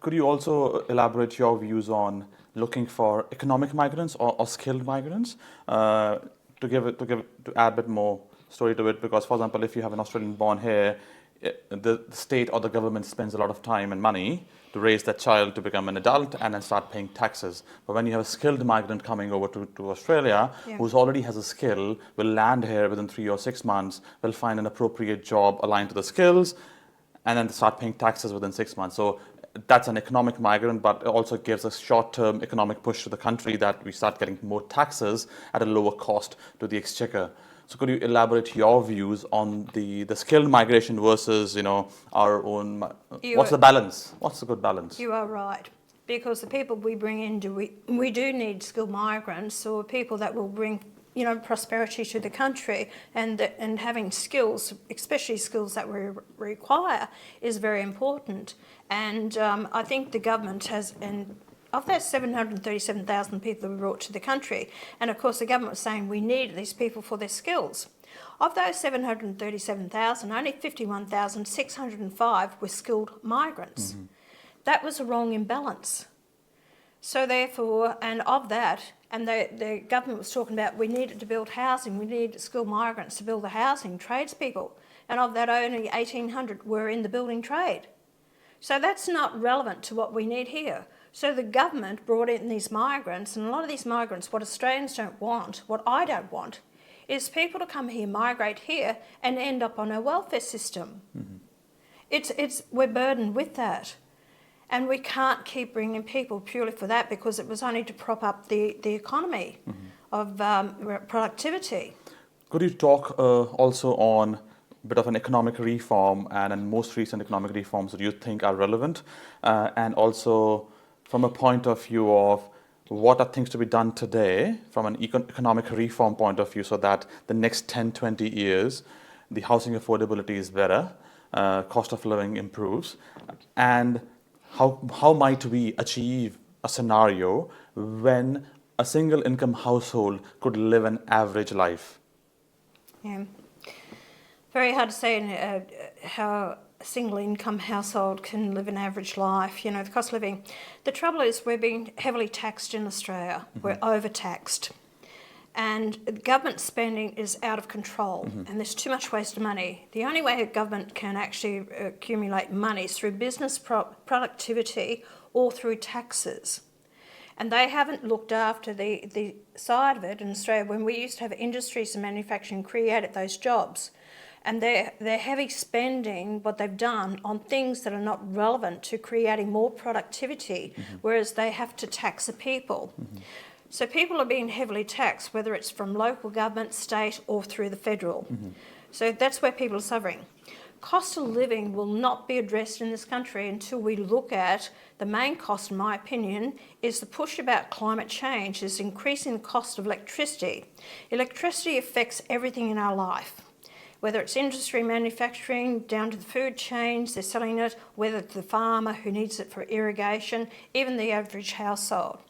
Could you also elaborate your views on looking for economic migrants or skilled migrants to add a bit more story to it? Because, for example, if you have an Australian born here, the state or the government spends a lot of time and money to raise that child to become an adult and then start paying taxes. But when you have a skilled migrant coming over to Australia, who's already has a skill, will land here within 3 or 6 months, will find an appropriate job aligned to the skills, and then start paying taxes within 6 months. So that's an economic migrant, but it also gives a short-term economic push to the country that we start getting more taxes at a lower cost to the exchequer. So could you elaborate your views on the skilled migration versus, our own? What's the balance? What's the good balance? You are right, because the people we bring in, we do need skilled migrants, or people that will bring prosperity to the country, and having skills, especially skills that we require, is very important. And I think the government has, and of those 737,000 people that were brought to the country, and of course the government was saying we need these people for their skills. Of those 737,000, only 51,605 were skilled migrants. Mm-hmm. That was a wrong imbalance. So therefore, and of that, and the government was talking about we needed to build housing, we needed skilled migrants to build the housing, tradespeople, and of that only 1,800 were in the building trade. So that's not relevant to what we need here. So the government brought in these migrants, and a lot of these migrants, what Australians don't want, what I don't want, is people to come here, migrate here, and end up on a welfare system. Mm-hmm. We're burdened with that. And we can't keep bringing people purely for that, because it was only to prop up the economy of productivity. Could you talk also on a bit of an economic reform and most recent economic reforms that you think are relevant, and also from a point of view of what are things to be done today from an economic reform point of view, so that the next 10, 20 years, the housing affordability is better, cost of living improves, and how might we achieve a scenario when a single income household could live an average life? Yeah. Very hard to say how a single income household can live an average life, the cost of living. The trouble is we're being heavily taxed in Australia. Mm-hmm. We're overtaxed. And government spending is out of control, and there's too much waste of money. The only way a government can actually accumulate money is through business productivity or through taxes. And they haven't looked after the side of it in Australia, when we used to have industries and manufacturing created those jobs. And they're heavy spending, what they've done, on things that are not relevant to creating more productivity, whereas they have to tax the people. So people are being heavily taxed, whether it's from local government, state, or through the federal. So that's where people are suffering. Cost of living will not be addressed in this country until we look at the main cost, in my opinion, is the push about climate change, is increasing the cost of electricity. Electricity affects everything in our life, whether it's industry, manufacturing, down to the food chains, they're selling it, whether it's the farmer who needs it for irrigation, even the average household.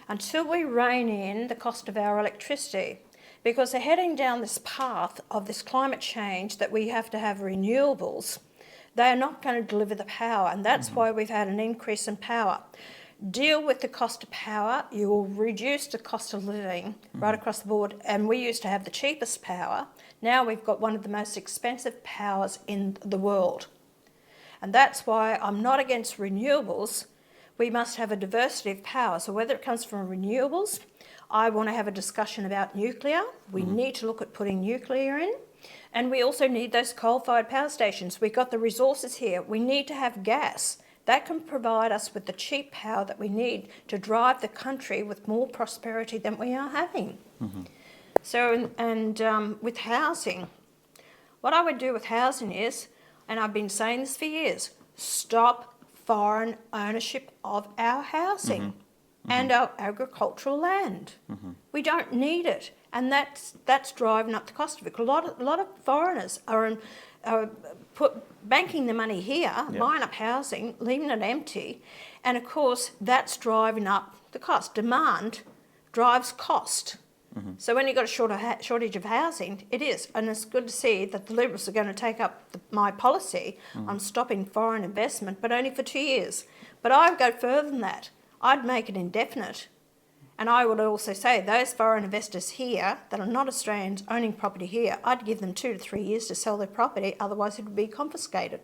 Until we rein in the cost of our electricity, because they're heading down this path of this climate change that we have to have renewables, they are not going to deliver the power, and that's why we've had an increase in power. Deal with the cost of power, you will reduce the cost of living right across the board, and we used to have the cheapest power. Now we've got one of the most expensive powers in the world. And that's why I'm not against renewables. We must have a diversity of power. So whether it comes from renewables, I want to have a discussion about nuclear. We need to look at putting nuclear in. And we also need those coal-fired power stations. We've got the resources here. We need to have gas. That can provide us with the cheap power that we need to drive the country with more prosperity than we are having. So, with housing, what I would do with housing is, and I've been saying this for years, stop foreign ownership of our housing and our agricultural land. We don't need it, and that's driving up the cost of it. A lot of foreigners are banking the money here, buying up housing, leaving it empty, and of course that's driving up the cost. Demand drives cost. So when you've got a shortage of housing, it is. And it's good to see that the Liberals are going to take up my policy on stopping foreign investment, but only for 2 years. But I would go further than that. I'd make it indefinite. And I would also say those foreign investors here that are not Australians owning property here, I'd give them 2 to 3 years to sell their property, otherwise it would be confiscated.